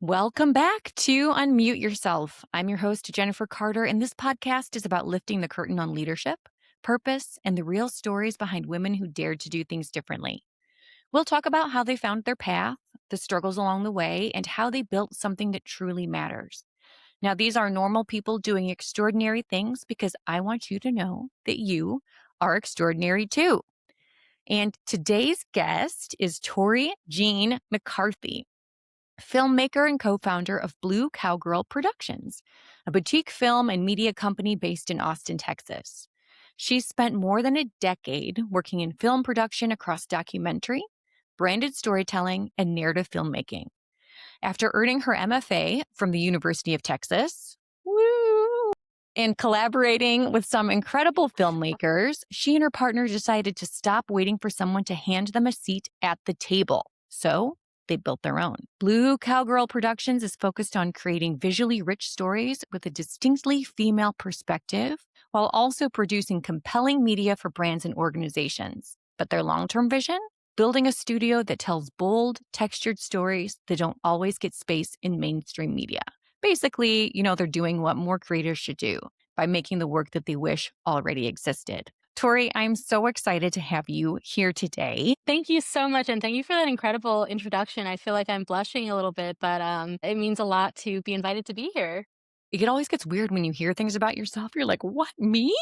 Welcome back to Unmute Yourself. I'm your host, Jennifer Carter, and this podcast is about lifting the curtain on leadership, purpose, and the real stories behind women who dared to do things differently. We'll talk about how they found their path, the struggles along the way, and how they built something that truly matters. Now, these are normal people doing extraordinary things because I want you to know that you are extraordinary too. And today's guest is Tori Gene McCarthy, filmmaker and co-founder of Blue Cowgirl Productions, a boutique film and media company based in Austin, Texas. She's spent more than a decade working in film production across documentary, branded storytelling, and narrative filmmaking. After earning her MFA from the University of Texas, woo, and collaborating with some incredible filmmakers, she and her partner decided to stop waiting for someone to hand them a seat at the table. So they built their own. Blue Cowgirl Productions is focused on creating visually rich stories with a distinctly female perspective, while also producing compelling media for brands and organizations. But their long-term vision? Building a studio that tells bold, textured stories that don't always get space in mainstream media. Basically, they're doing what more creators should do by making the work that they wish already existed. Tori, I'm so excited to have you here today. Thank you so much. And thank you for that incredible introduction. I feel like I'm blushing a little bit, but it means a lot to be invited to be here. It always gets weird when you hear things about yourself. You're like, what, me?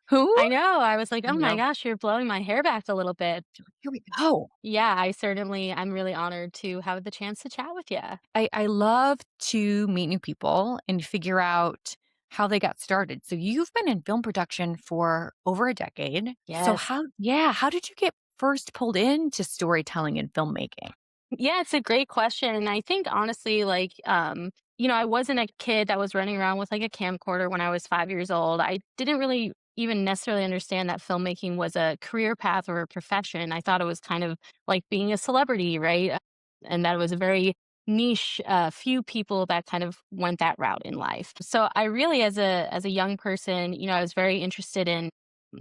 Who? I know. I was like, oh You my know, gosh, you're blowing my hair back a little bit. here we go. Yeah, I'm really honored to have the chance to chat with you. I love to meet new people and figure out how they got started. So you've been in film production for over a decade. So Yes. how did you get first pulled into storytelling and filmmaking? Yeah, it's a great question. And I think honestly, I wasn't a kid that was running around with like a camcorder when I was 5 years old. I didn't really even necessarily understand that filmmaking was a career path or a profession. I thought it was kind of like being a celebrity, right? And that it was a very niche, few people that kind of went that route in life. So I really, as a young person, I was very interested in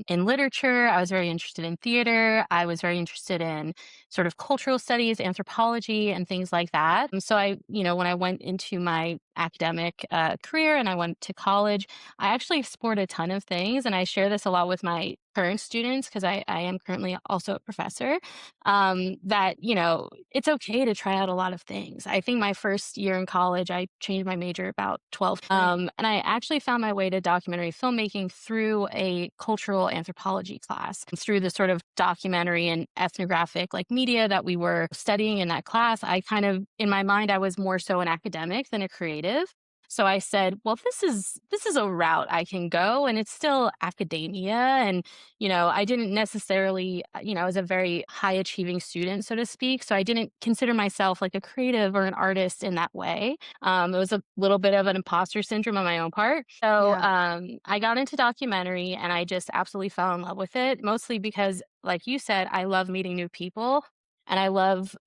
literature. I was very interested in theater. I was very interested in sort of cultural studies, anthropology, and things like that. And so when I went into my academic career and I went to college, I actually explored a ton of things. And I share this a lot with my current students because I am currently also a professor. It's okay to try out a lot of things. I think my first year in college, I changed my major about 12. And I actually found my way to documentary filmmaking through a cultural anthropology class, through the sort of documentary and ethnographic like media that we were studying in that class. I kind of, in my mind, I was more so an academic than a creative. So I said, well, this is a route I can go, and it's still academia. And I didn't necessarily, I was a very high achieving student, so to speak. So I didn't consider myself like a creative or an artist in that way. It was a little bit of an imposter syndrome on my own part. So Yeah. I got into documentary and I just absolutely fell in love with it, mostly because, like you said, I love meeting new people and I love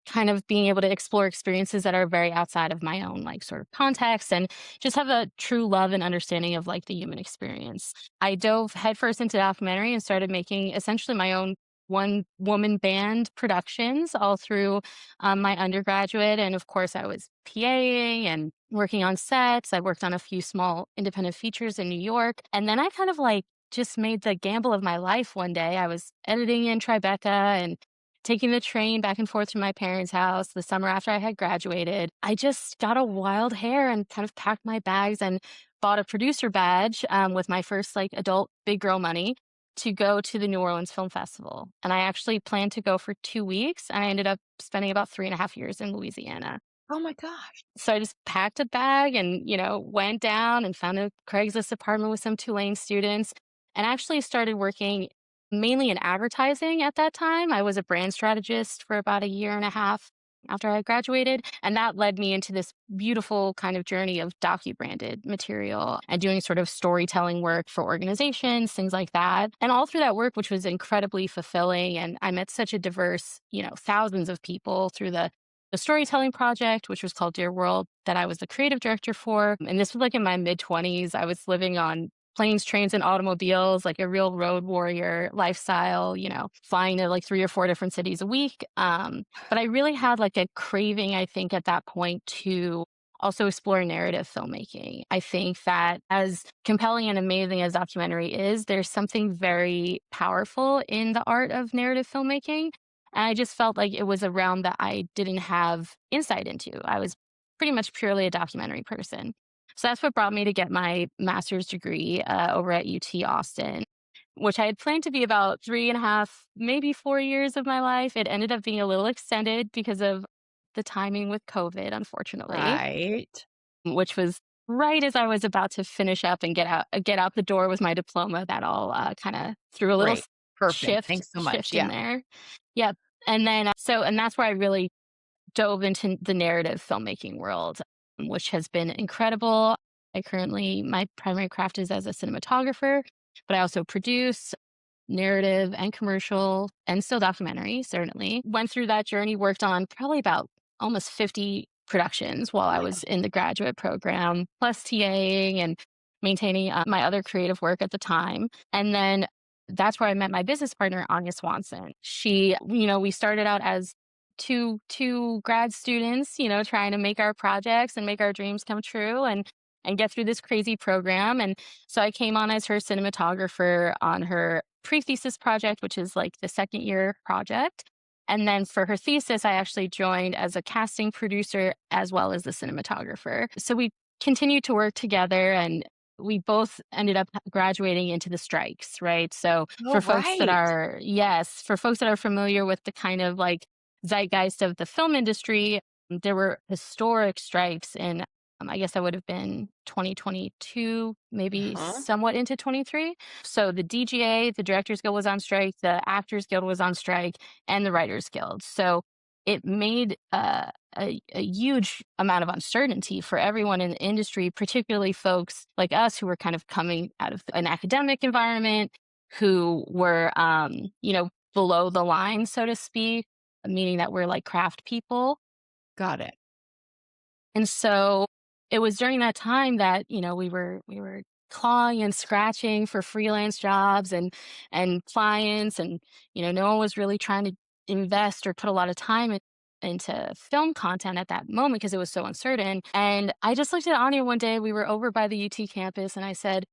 kind of being able to explore experiences that are very outside of my own like sort of context and just have a true love and understanding of like the human experience. I dove headfirst into documentary and started making essentially my own one woman band productions all through my undergraduate. And of course, I was PAing and working on sets. I worked on a few small independent features in New York. And then I kind of like just made the gamble of my life one day. I was editing in Tribeca and taking the train back and forth to my parents' house the summer after I had graduated. I just got a wild hair and kind of packed my bags and bought a producer badge with my first like adult big girl money to go to the New Orleans Film Festival. And I actually planned to go for 2 weeks, and I ended up spending about 3.5 years in Louisiana. Oh my gosh. So I just packed a bag and, went down and found a Craigslist apartment with some Tulane students and actually started working mainly in advertising at that time. I was a brand strategist for about a year and a half after I graduated. And that led me into this beautiful kind of journey of docu-branded material and doing sort of storytelling work for organizations, things like that. And all through that work, which was incredibly fulfilling. And I met such a diverse, thousands of people through the storytelling project, which was called Dear World, that I was the creative director for. And this was like in my mid 20s. I was living on planes, trains, and automobiles, like a real road warrior lifestyle, flying to like 3 or 4 different cities a week. But I really had like a craving, I think, at that point to also explore narrative filmmaking. I think that as compelling and amazing as documentary is, there's something very powerful in the art of narrative filmmaking. And I just felt like it was a realm that I didn't have insight into. I was pretty much purely a documentary person. So that's what brought me to get my master's degree over at UT Austin, which I had planned to be about 3.5, maybe 4 years of my life. It ended up being a little extended because of the timing with COVID, unfortunately, Right. which was right as I was about to finish up and get out the door with my diploma. That all kind of threw a little Great. Perfect. shift Thanks so much. shift in Yeah. there. Yep. And then and that's where I really dove into the narrative filmmaking world, which has been incredible. My primary craft is as a cinematographer, but I also produce narrative and commercial and still documentary, certainly. Went through that journey, worked on probably about almost 50 productions while I was in the graduate program, plus TAing and maintaining my other creative work at the time. And then that's where I met my business partner, Anya Swanson. We started out as two grad students, trying to make our projects and make our dreams come true and get through this crazy program. And so I came on as her cinematographer on her pre-thesis project, which is like the second year project. And then for her thesis, I actually joined as a casting producer as well as the cinematographer. So we continued to work together and we both ended up graduating into the strikes, right? So Oh, right. for folks that are familiar with the kind of like zeitgeist of the film industry, there were historic strikes in I guess that would have been 2022, maybe Huh? somewhat into 23. So the DGA, the Directors Guild was on strike, the Actors Guild was on strike, and the Writers Guild. So it made a huge amount of uncertainty for everyone in the industry, particularly folks like us who were kind of coming out of an academic environment, who were, below the line, so to speak, meaning that we're like craft people. Got it. And so it was during that time that, we were clawing and scratching for freelance jobs and clients and, no one was really trying to invest or put a lot of time into film content at that moment because it was so uncertain. And I just looked at Anya one day, we were over by the UT campus and I said,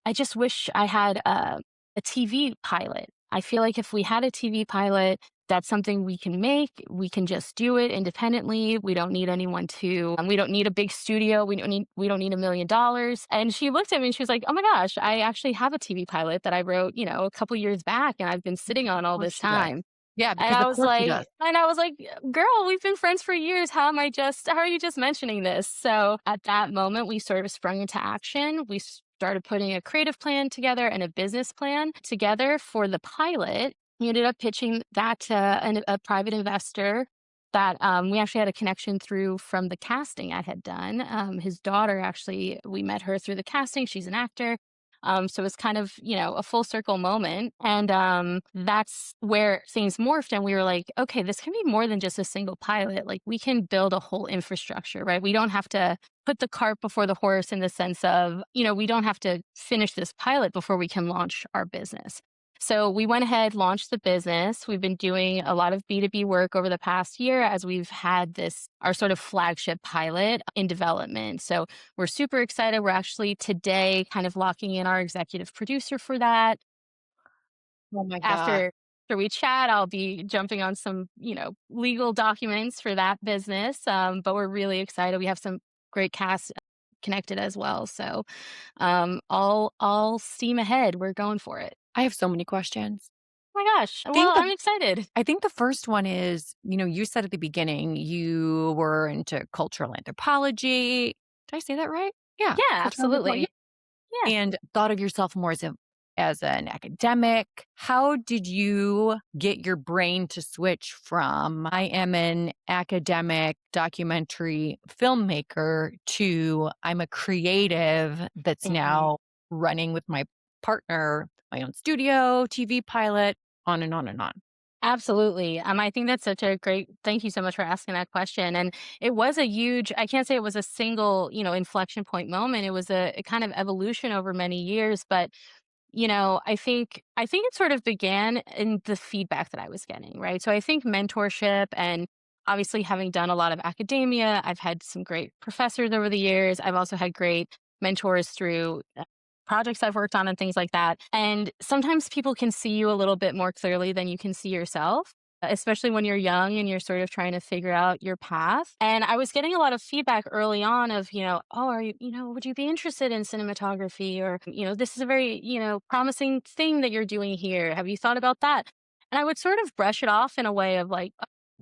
I just wish I had a TV pilot. I feel like if we had a TV pilot, that's something we can make. We can just do it independently. We don't need anyone we don't need a big studio. We don't need $1 million. And she looked at me and she was like, "Oh my gosh, I actually have a TV pilot that I wrote, a couple years back, and I've been sitting on Of all course this she does. time." Yeah, And because I of was course she like does. and I was like, "Girl, we've been friends for years. How are you just mentioning this?" So, at that moment, we sort of sprung into action. We started putting a creative plan together and a business plan together for the pilot. We ended up pitching that to a private investor that, we actually had a connection through from the casting I had done. His daughter actually we met her through the casting. She's an actor. So it's kind of, a full circle moment. And that's where things morphed. And we were like, okay, this can be more than just a single pilot. Like we can build a whole infrastructure, right? We don't have to put the cart before the horse in the sense of, we don't have to finish this pilot before we can launch our business. So we went ahead, launched the business. We've been doing a lot of B2B work over the past year as we've had our sort of flagship pilot in development. So we're super excited. We're actually today kind of locking in our executive producer for that. Oh my god. After we chat, I'll be jumping on some, legal documents for that business. But we're really excited. We have some great cast connected as well. So all steam ahead. We're going for it. I have so many questions. Oh my gosh. Well, Think the I'm excited. I think the first one is, you said at the beginning you were into cultural anthropology. Did I say that right? Yeah, Yeah, cultural anthropology. absolutely. Yeah. And thought of yourself more as an academic. How did you get your brain to switch from I am an academic documentary filmmaker to I'm a creative that's Mhm. now running with my partner, my own studio, TV pilot, on and on and on. Absolutely. I think that's such a great thank you so much for asking that question. And it was a huge, I can't say it was a single, inflection point moment. It was a kind of evolution over many years, but I think it sort of began in the feedback that I was getting, right? So I think mentorship and obviously having done a lot of academia, I've had some great professors over the years. I've also had great mentors through projects I've worked on and things like that. And sometimes people can see you a little bit more clearly than you can see yourself. Especially when you're young and you're sort of trying to figure out your path. And I was getting a lot of feedback early on of, oh, are you, would you be interested in cinematography? Or, this is a very, promising thing that you're doing here. Have you thought about that? And I would sort of brush it off in a way of like,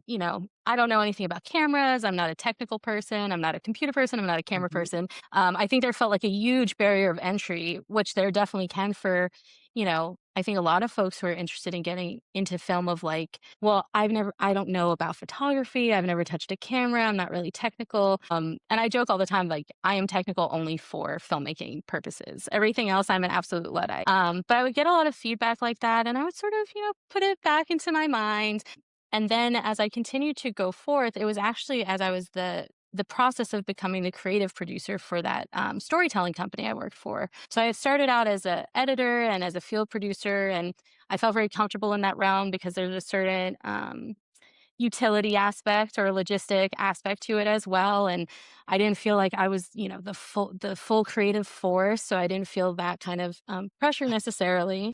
I don't know anything about cameras. I'm not a technical person. I'm not a computer person. I'm not a camera Mhm. person. I think there felt like a huge barrier of entry, which there definitely can for, I think a lot of folks who are interested in getting into film of like, well, I don't know about photography. I've never touched a camera. I'm not really technical. And I joke all the time, like, I am technical only for filmmaking purposes. Everything else, I'm an absolute Luddite. But I would get a lot of feedback like that. And I would sort of, put it back into my mind. And then as I continued to go forth, it was actually as I was the process of becoming the creative producer for that storytelling company I worked for. So I had started out as an editor and as a field producer, and I felt very comfortable in that realm because there's a certain utility aspect or logistic aspect to it as well. And I didn't feel like I was, the full creative force. So I didn't feel that kind of pressure necessarily.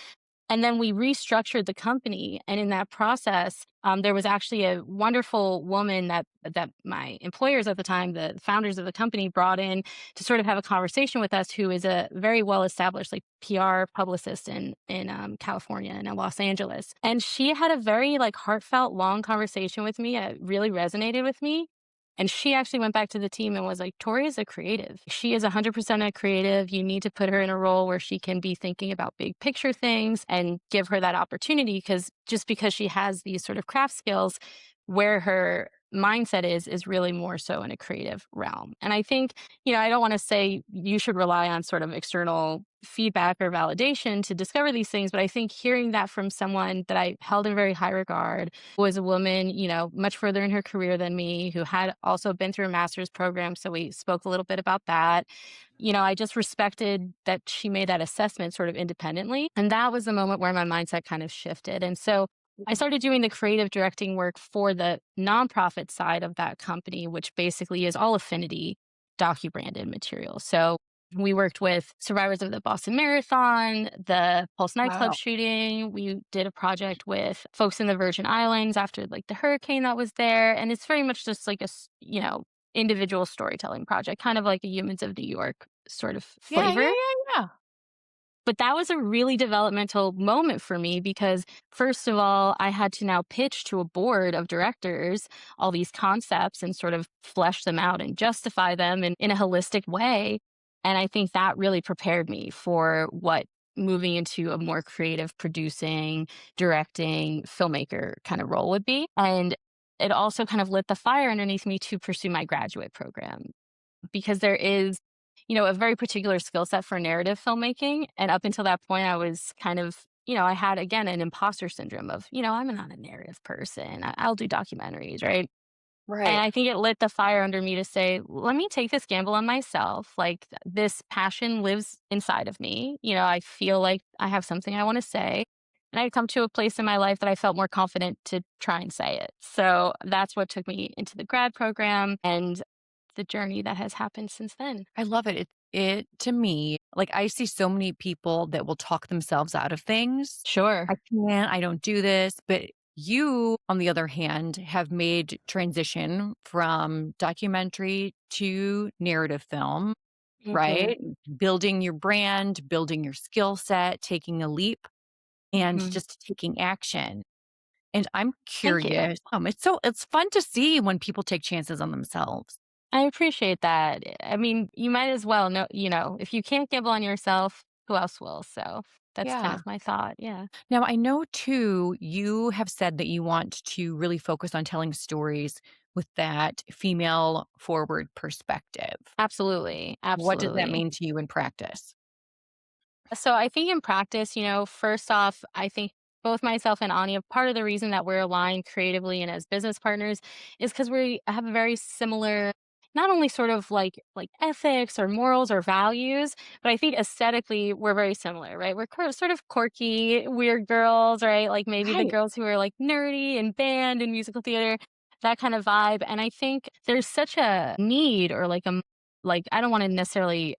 And then we restructured the company, and in that process, there was actually a wonderful woman that my employers at the time, the founders of the company, brought in to sort of have a conversation with us. Who is a very well established like PR publicist in California and in Los Angeles, and she had a very like heartfelt, long conversation with me. It really resonated with me, and she actually went back to the team and was like, Tori is a creative. She is 100% a creative. You need to put her in a role where she can be thinking about big picture things and give her that opportunity because just because she has these sort of craft skills, where her mindset is really more so in a creative realm. And I think, I don't want to say you should rely on sort of external feedback or validation to discover these things, but I think hearing that from someone that I held in very high regard was a woman, much further in her career than me, who had also been through a master's program. So we spoke a little bit about that. I just respected that she made that assessment sort of independently. And that was the moment where my mindset kind of shifted. And so I started doing the creative directing work for the nonprofit side of that company, which basically is all affinity docu-branded material. So we worked with survivors of the Boston Marathon, the Pulse nightclub Wow. shooting. We did a project with folks in the Virgin Islands after like the hurricane that was there. And it's very much just like individual storytelling project, kind of like a Humans of New York sort of Yeah, yeah, flavor. yeah, yeah. But that was a really developmental moment for me because, first of all, I had to now pitch to a board of directors all these concepts and sort of flesh them out and justify them in a holistic way. And I think that really prepared me for what moving into a more creative producing, directing, filmmaker kind of role would be. And it also kind of lit the fire underneath me to pursue my graduate program because there is, a very particular skill set for narrative filmmaking. And up until that point, I was kind of, I had again an imposter syndrome of, I'm not a narrative person. I'll do documentaries, right? And Right. I think it lit the fire under me to say, let me take this gamble on myself. Like this passion lives inside of me. I feel like I have something I want to say. And I had come to a place in my life that I felt more confident to try and say it. So that's what took me into the grad program and the journey that has happened since then. I love it. It to me, like I see so many people that will talk themselves out of things. Sure. I can't, I don't do this. But you, on the other hand, have made transition from documentary to narrative film, Mhm, right? Building your brand, building your skill set, taking a leap, and mhm. just taking action. And I'm Thank you. curious. It's fun to see when people take chances on themselves. I appreciate that. I mean, you might as well know, if you can't gamble on yourself, who else will? So that's kind Yeah. of my thought. Yeah. Now, I know too, you have said that you want to really focus on telling stories with that female forward perspective. Absolutely. What does that Absolutely. mean to you in practice? So I think in practice, first off, I think both myself and Anya, part of the reason that we're aligned creatively and as business partners is because we have a very similar, not only sort of like ethics or morals or values, but I think aesthetically we're very similar, right? We're sort of quirky, weird girls, right? Like maybe the Right. girls who are like nerdy and band and musical theater, that kind of vibe. And I think there's such a need or like I don't want to necessarily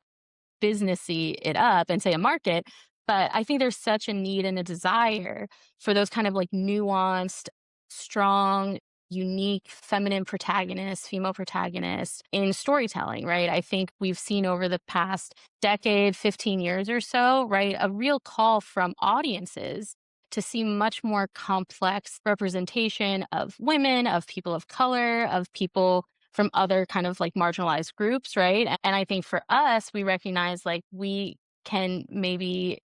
businessy it up and say a market, but I think there's such a need and a desire for those kind of like nuanced, strong, unique feminine protagonists, female protagonists in storytelling, right? I think we've seen over the past decade, 15 years or so, right, a real call from audiences to see much more complex representation of women, of people of color, of people from other kind of like marginalized groups, right? And I think for us, we recognize like we can maybe,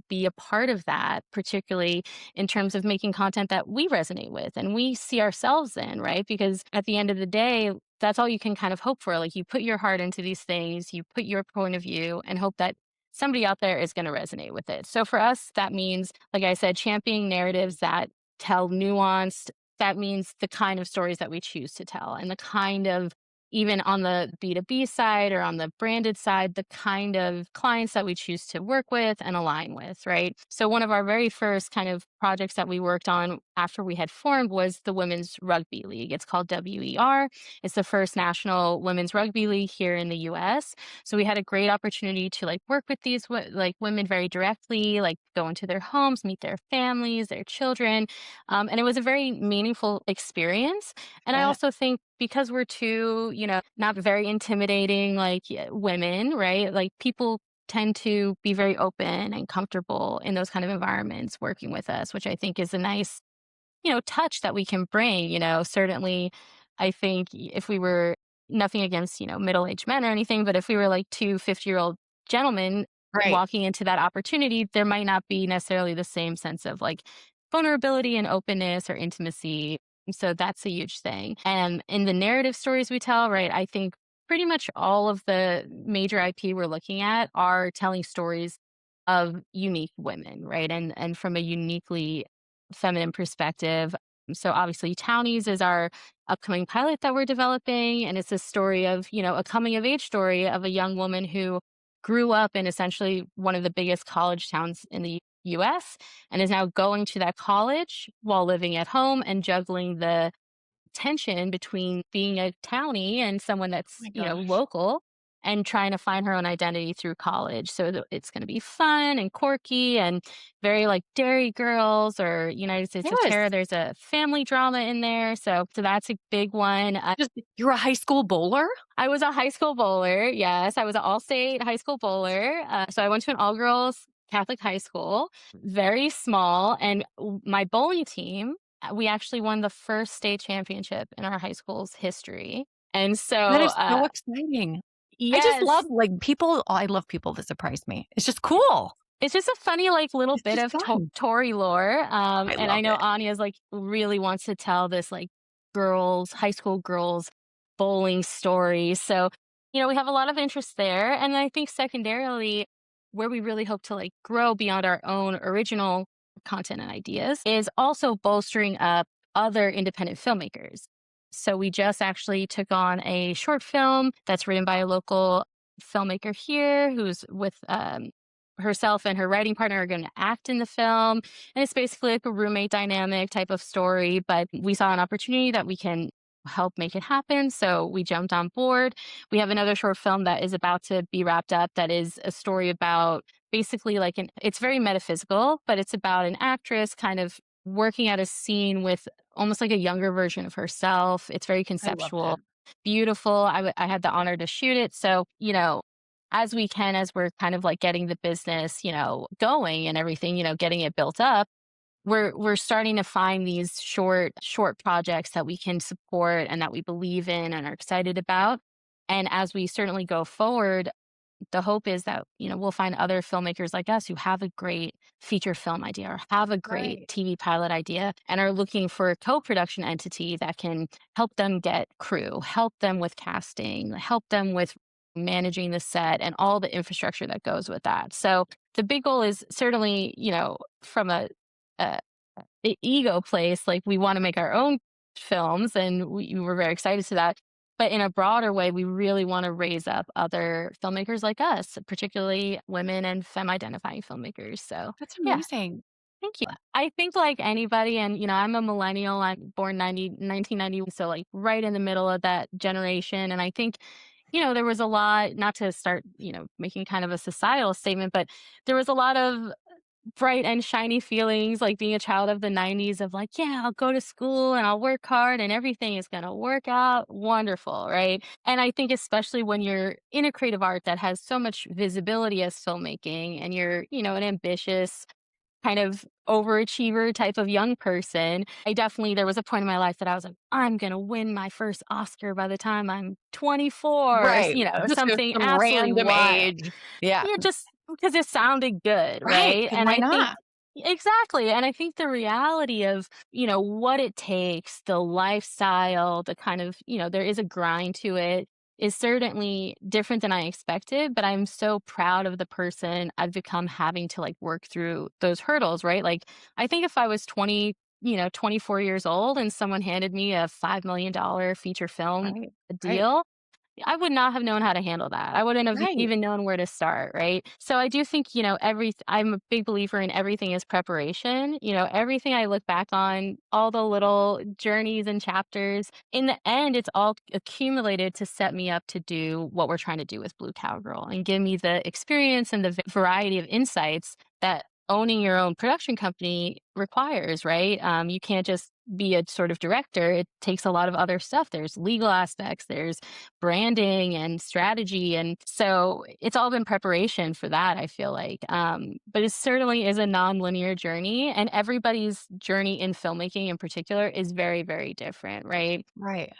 be a part of that, particularly in terms of making content that we resonate with and we see ourselves in, right? Because at the end of the day, that's all you can kind of hope for. Like you put your heart into these things, you put your point of view and hope that somebody out there is going to resonate with it. So for us, that means, like I said, championing narratives that tell nuanced, that means the kind of stories that we choose to tell and the kind of, even on the B2B side or on the branded side, the kind of clients that we choose to work with and align with, right? So, one of our very first kind of projects that we worked on after we had formed was the Women's Rugby League. It's called WER. It's the first national women's rugby league here in the US. So, we had a great opportunity to like work with these like women very directly, like go into their homes, meet their families, their children. And it was a very meaningful experience. And I Bet. also think because we're two, not very intimidating like women, right? Like people tend to be very open and comfortable in those kind of environments working with us, which I think is a nice, touch that we can bring, certainly I think if we were nothing against, middle-aged men or anything, but if we were like two 50-year-old gentlemen Right. walking into that opportunity, there might not be necessarily the same sense of like vulnerability and openness or intimacy. So that's a huge thing. And in the narrative stories we tell, right, I think pretty much all of the major IP we're looking at are telling stories of unique women, right? And from a uniquely feminine perspective. So obviously Townies is our upcoming pilot that we're developing. And it's a story of, a coming of age story of a young woman who grew up in essentially one of the biggest college towns in the US and is now going to that college while living at home and juggling the tension between being a townie and someone Oh that's, my gosh. local and trying to find her own identity through college. So it's going to be fun and quirky and very like Dairy Girls or United States of Yes. Terror. There's a family drama in there. So that's a big one. Just you're a high school bowler? I was a high school bowler. Yes, I was an all-state high school bowler. So I went to an all-girls Catholic high school, very small, and my bowling team, we actually won the first state championship in our high school's history. And so, That is so exciting. I just love, yes, like, people I love people that surprise me. It's just cool. it's just a funny, like, little It's bit just of fun. Tory lore, I and I love know it. Anya's, like, really wants to tell this, like, high school girls bowling story, so, we have a lot of interest there, and I think secondarily, where we really hope to, like, grow beyond our own original content and ideas is also bolstering up other independent filmmakers. So we just actually took on a short film that's written by a local filmmaker here who's with, herself and her writing partner are going to act in the film. And it's basically like a roommate dynamic type of story, but we saw an opportunity that we can help make it happen. So we jumped on board. We have another short film that is about to be wrapped up that is a story about basically like it's very metaphysical, but it's about an actress kind of working at a scene with almost like a younger version of herself. It's very I love conceptual, it. beautiful. I had the honor to shoot it. So, as we can, as we're kind of like getting the business, going and everything, getting it built up, we're starting to find these short projects that we can support and that we believe in and are excited about. And as we certainly go forward, the hope is that, we'll find other filmmakers like us who have a great feature film idea or have a great Right. TV pilot idea and are looking for a co-production entity that can help them get crew, help them with casting, help them with managing the set and all the infrastructure that goes with that. So the big goal is certainly, from a ego place, like we want to make our own films, and we were very excited to that. But in a broader way, we really want to raise up other filmmakers like us, particularly women and femme identifying filmmakers. So, That's yeah, amazing. thank you. I think like anybody, and I'm a millennial. I'm born 1990, so like right in the middle of that generation. And I think, there was a lot, not to start, making kind of a societal statement, but there was a lot of bright and shiny feelings, like being a child of the 90s of like, yeah, I'll go to school and I'll work hard and everything is going to work out wonderful, right? And I think especially when you're in a creative art that has so much visibility as filmmaking, and you're, an ambitious kind of overachiever type of young person, I definitely there was a point in my life that I was like, I'm going to win my first Oscar by the time I'm 24, or, Right. Just at something some absolutely random wild. age. Yeah. Yeah, just because it sounded good, Right. right? Because And why I think not? exactly, and I think the reality of, what it takes, the lifestyle, the kind of, there is a grind to it, is certainly different than I expected, but I'm so proud of the person I've become having to, like, work through those hurdles, right? Like, I think if I was 24 years old and someone handed me a $5 million feature film Right. Right. deal, I would not have known how to handle that. I wouldn't have Right. even known where to start, right? So I do think, I'm a big believer in everything is preparation. Everything I look back on, all the little journeys and chapters, in the end, it's all accumulated to set me up to do what we're trying to do with Blue Cowgirl and give me the experience and the variety of insights that owning your own production company requires, right? You can't just be a sort of director. It takes a lot of other stuff. There's legal aspects, there's branding and strategy. And so it's all been preparation for that, I feel like. But it certainly is a non-linear journey. And everybody's journey in filmmaking in particular is very, very different, right? Right.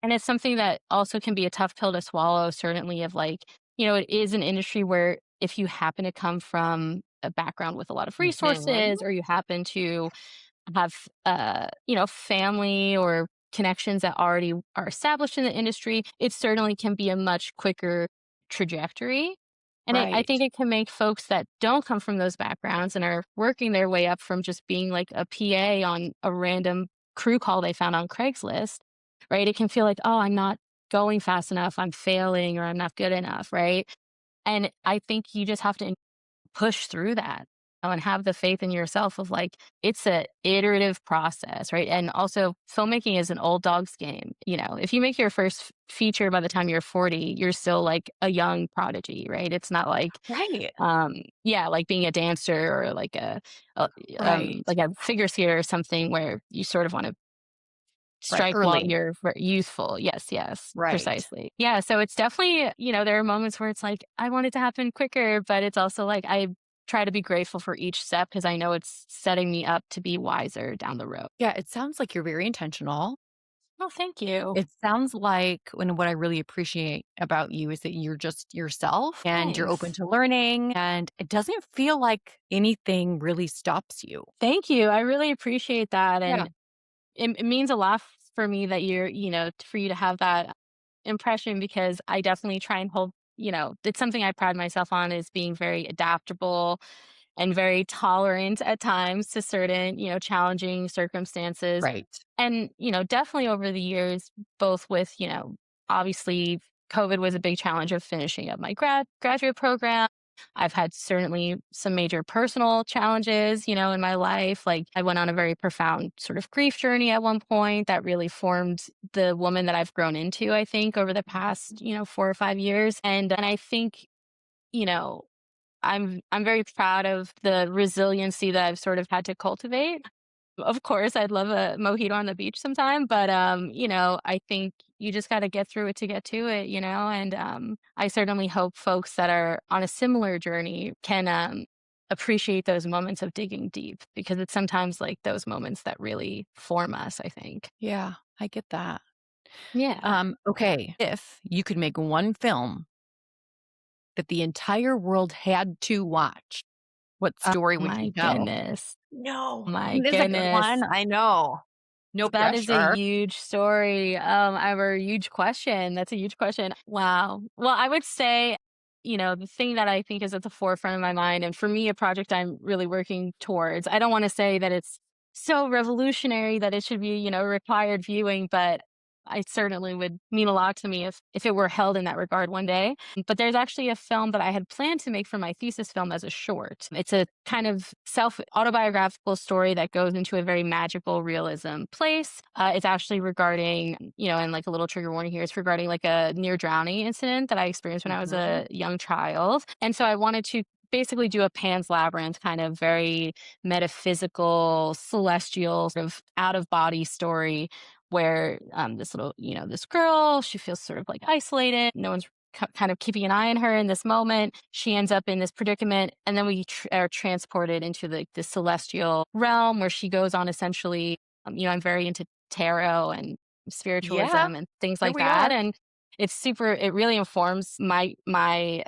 And it's something that also can be a tough pill to swallow, certainly, of like, it is an industry where if you happen to come from a background with a lot of Mhm. resources, or you happen to have, family or connections that already are established in the industry, it certainly can be a much quicker trajectory. And I Right. think it can make folks that don't come from those backgrounds and are working their way up from just being like a PA on a random crew call they found on Craigslist, right? It can feel like, oh, I'm not going fast enough, I'm failing, or I'm not good enough, right? And I think you just have to push through that, and have the faith in yourself of like, it's a iterative process, right? And also filmmaking is an old dog's game. If you make your first feature by the time you're 40, you're still like a young prodigy, right? It's not like, Right. yeah, like being a dancer, or a Right. like a figure skater or something, where you sort of want to Right. strike while Early. you're youthful. Yes, yes, Right. precisely. Yeah, so it's definitely, there are moments where it's like, I want it to happen quicker, but it's also like I try to be grateful for each step because I know it's setting me up to be wiser down the road. Yeah, it sounds like you're very intentional. Oh, thank you. It sounds like and what I really appreciate about you is that you're just yourself and you're open Thanks. to learning, and it doesn't feel like anything really stops you. Thank you. I really appreciate that. Yeah. And it means a lot for me that for you to have that impression, because I definitely try and hold, it's something I pride myself on, is being very adaptable and very tolerant at times to certain, challenging circumstances. Right. And, definitely over the years, both with, obviously COVID was a big challenge of finishing up my graduate program. I've had certainly some major personal challenges, in my life. Like I went on a very profound sort of grief journey at one point that really formed the woman that I've grown into, I think, over the past, 4 or 5 years. And I think, you know, I'm very proud of the resiliency that I've sort of had to cultivate. Of course, I'd love a mojito on the beach sometime, but I think you just got to get through it to get to it, and I certainly hope folks that are on a similar journey can appreciate those moments of digging deep, because it's sometimes like those moments that really form us, I think. Yeah, I get that. Yeah. Okay, if you could make one film that the entire world had to watch, what Oh story would you my tell? goodness. No, My it is a good one, goodness. I know. No That is a pressure. huge story, or a huge question. That's a huge question. Wow. Well, I would say, the thing that I think is at the forefront of my mind, and for me, a project I'm really working towards. I don't want to say that it's so revolutionary that it should be, required viewing, but it certainly would mean a lot to me if it were held in that regard one day. But there's actually a film that I had planned to make for my thesis film as a short. It's a kind of self autobiographical story that goes into a very magical realism place. It's actually regarding, and like a little trigger warning here, it's regarding like a near drowning incident that I experienced when I was Mhm. a young child. And so I wanted to basically do a Pan's Labyrinth kind of very metaphysical, celestial, sort of out of body story where this little, this girl, she feels sort of like isolated. No one's kind of keeping an eye on her in this moment. She ends up in this predicament, and then we are transported into the celestial realm where she goes on essentially. I'm very into tarot and spiritualism Yeah, and things here like we that, are. and it's super. It really informs my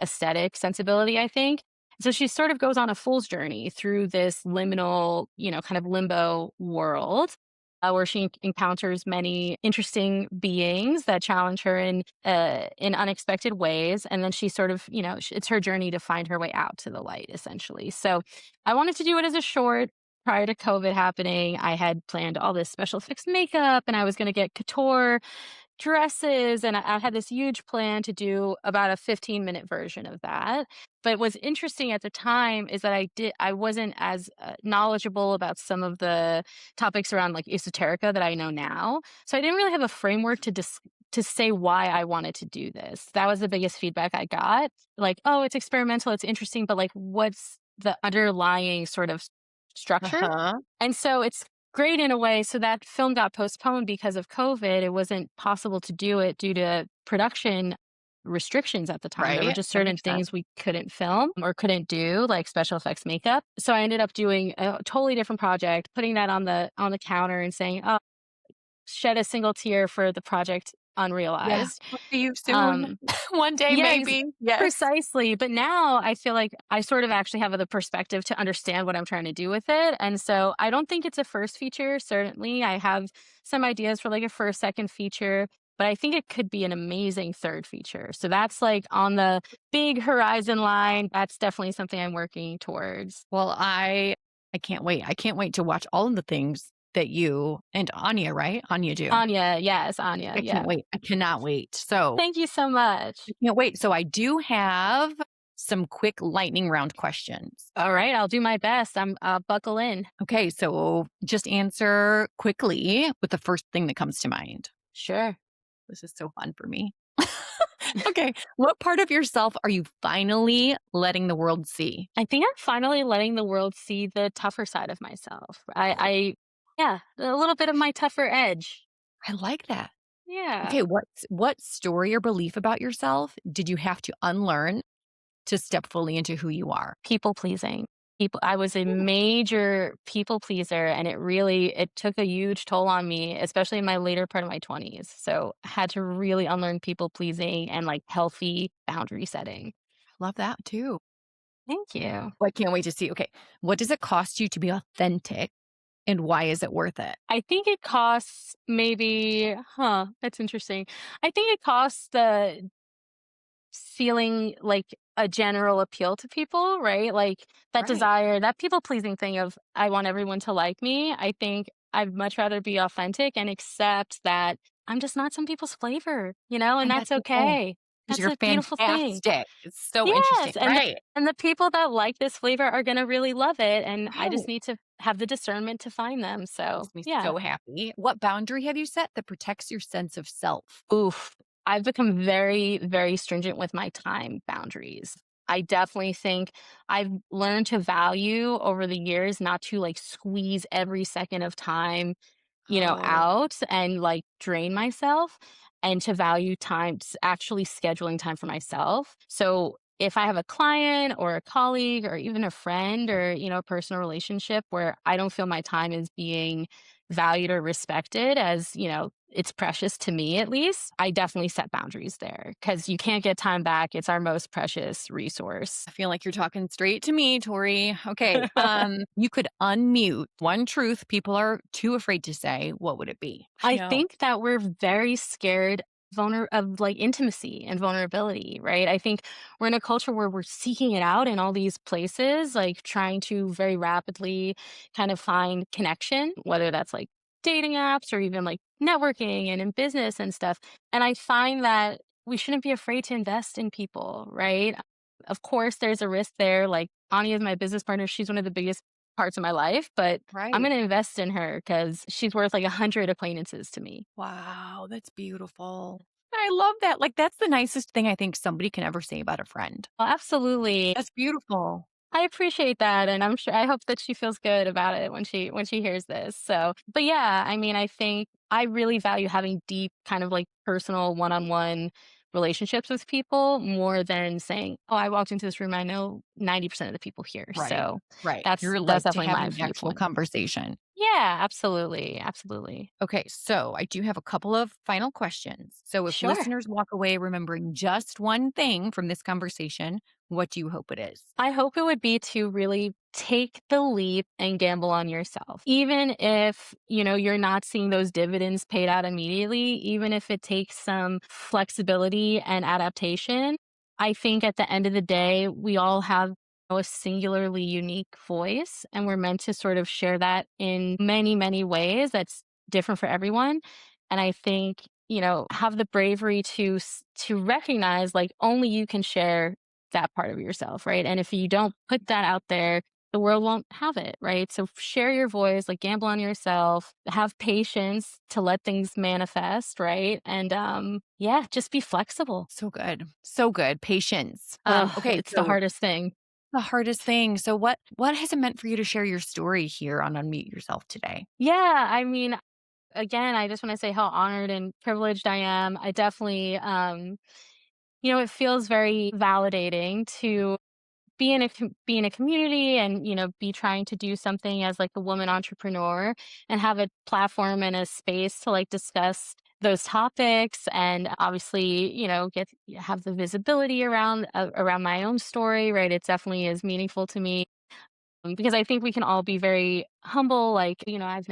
aesthetic sensibility, I think. So she sort of goes on a fool's journey through this liminal, kind of limbo world where she encounters many interesting beings that challenge her in unexpected ways, and then she sort of, it's her journey to find her way out to the light, essentially. So, I wanted to do it as a short. Prior to COVID happening, I had planned all this special effects makeup, and I was going to get couture dresses, and I had this huge plan to do about a 15-minute version of that. But what's interesting at the time is that I wasn't as knowledgeable about some of the topics around like esoterica that I know now. So I didn't really have a framework to say why I wanted to do this. That was the biggest feedback I got. Like, oh, it's experimental, it's interesting, but like what's the underlying sort of structure? Uh-huh. And so it's great in a way. So that film got postponed because of COVID. It wasn't possible to do it due to production restrictions at the time. There were Right. just That certain makes sense. things we couldn't film or couldn't do, like special effects makeup. So I ended up doing a totally different project, putting that on the counter and saying, "Oh, shed a single tear for the project Yeah. unrealized." We'll see you soon. Um, One day, yeah, maybe. Yes. precisely, but now I feel like I sort of actually have the perspective to understand what I'm trying to do with it, and so I don't think it's a first feature, certainly, I have some ideas for, like, a first, second feature, but I think it could be an amazing third feature, so that's, like, on the big horizon line, that's definitely something I'm working towards. Well, I can't wait. I can't wait to watch all of the things that you and Anya, right? Anya do. Anya, yes, Anya, I can't yeah. wait. I cannot wait. So Thank you so much. I can't wait. So I do have some quick lightning round questions. Alright, I'll do my best, buckle in. Okay, so just answer quickly with the first thing that comes to mind. Sure. This is so fun for me. Okay, what part of yourself are you finally letting the world see? I think I'm finally letting the world see the tougher side of myself. Yeah, a little bit of my tougher edge. I like that. Yeah. Okay, what story or belief about yourself did you have to unlearn to step fully into who you are? People pleasing. I was a major people pleaser and it took a huge toll on me, especially in my later part of my 20s. So I had to really unlearn people pleasing and like healthy boundary setting. Love that too. Thank you. Oh, I can't wait to see. Okay, what does it cost you to be authentic and why is it worth it? I think it costs maybe, that's interesting. I think it costs the feeling like a general appeal to people, right? Like that Right. desire, that people pleasing thing of I want everyone to like me. I think I'd much rather be authentic and accept that I'm just not some people's flavor, and And that's that's okay okay. 'cause That's you're a beautiful thing. fantastic. It's so interesting. Yes, Right. and the people that like this flavor are going to really love it and I just Right. need to have the discernment to find them. So, Makes me yeah. so happy. What boundary have you set that protects your sense of self? Oof. I've become very, very stringent with my time boundaries. I definitely think I've learned to value over the years not to like squeeze every second of time, Oh, out and like drain myself and to value time, actually scheduling time for myself. So if I have a client or a colleague or even a friend or, a personal relationship where I don't feel my time is being valued or respected as, it's precious to me at least, I definitely set boundaries there because you can't get time back. It's our most precious resource. I feel like you're talking straight to me, Tori. Okay. You could unmute one truth people are too afraid to say. What would it be? I I know. think that we're very scared of like intimacy and vulnerability, right? I think we're in a culture where we're seeking it out in all these places, like trying to very rapidly kind of find connection, whether that's like dating apps or even like networking and in business and stuff. And I find that we shouldn't be afraid to invest in people, right? Of course, there's a risk there. Like Anya is my business partner. She's one of the biggest parts of my life, but I'm Right. going to invest in her because she's worth like 100 acquaintances to me. Wow, that's beautiful. I love that. Like, that's the nicest thing I think somebody can ever say about a friend. Well, absolutely. That's beautiful. I appreciate that, and I hope that she feels good about it when she hears this. So, but yeah, I mean, I think I really value having deep kind of like personal one-on-one relationships with people more than saying, "Oh, I walked into this room, I know 90% of the people here." Right. So, Right. You're that's like to definitely have my an actual viewpoint. conversation. Yeah, absolutely. Absolutely. Okay, so I do have a couple of final questions. So, if Sure. listeners walk away remembering just one thing from this conversation, what do you hope it is? I hope it would be to really take the leap and gamble on yourself. Even if, you're not seeing those dividends paid out immediately, even if it takes some flexibility and adaptation, I think at the end of the day, we all have a singularly unique voice and we're meant to sort of share that in many, many ways that's different for everyone. And I think, have the bravery to recognize like only you can share that part of yourself, right? And if you don't put that out there, the world won't have it, right? So share your voice, like gamble on yourself, have patience to let things manifest, right? And yeah, just be flexible. So good. So good. Patience. Oh, Okay, it's the so hardest thing. the hardest thing. So what has it meant for you to share your story here on Unmute Yourself today? Yeah, I mean, again, I just want to say how honored and privileged I am. I definitely it feels very validating to be in a community and be trying to do something as like a woman entrepreneur and have a platform and a space to like discuss those topics and obviously get have the visibility around my own story, right? It definitely is meaningful to me, because I think we can all be very humble, like, I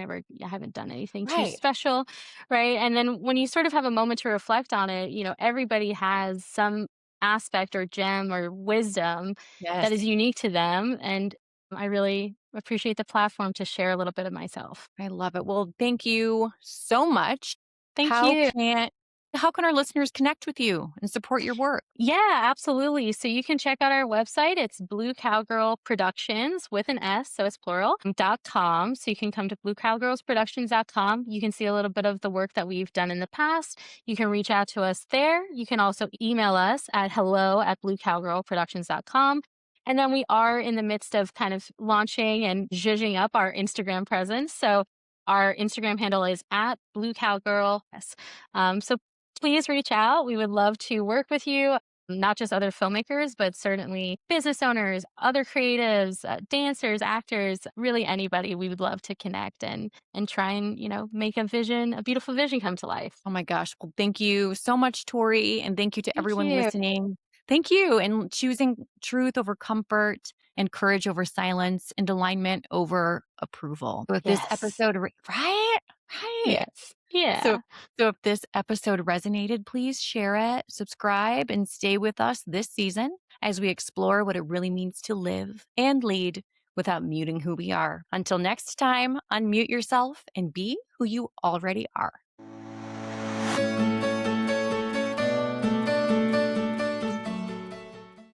haven't done anything too Right. special, right? And then when you sort of have a moment to reflect on it, everybody has some aspect or gem or wisdom that Yes. is unique to them. And I really appreciate the platform to share a little bit of myself. I love it. Well, thank you so much. Thank How you. can how can our listeners connect with you and support your work? Yeah, absolutely. So you can check out our website. It's Blue Cowgirl Productions with an S, so it's plural, .com. So you can come to bluecowgirlsproductions.com. You can see a little bit of the work that we've done in the past. You can reach out to us there. You can also email us at hello@bluecowgirlproductions.com. And then we are in the midst of kind of launching and zhuzhing up our Instagram presence. So our Instagram handle is at Blue Cowgirl. Yes. So please reach out. We would love to work with you, not just other filmmakers, but certainly business owners, other creatives, dancers, actors, really anybody. We would love to connect and try and make a beautiful vision come to life. Oh my gosh. Well, thank you so much, Tori. And thank you to Thank everyone you. listening. Thank you. And choosing truth over comfort and courage over silence and alignment over approval. So if this Yes. episode, right? Right. Yes. So, Yeah. so if this episode resonated, please share it, subscribe, and stay with us this season as we explore what it really means to live and lead without muting who we are. Until next time, unmute yourself and be who you already are.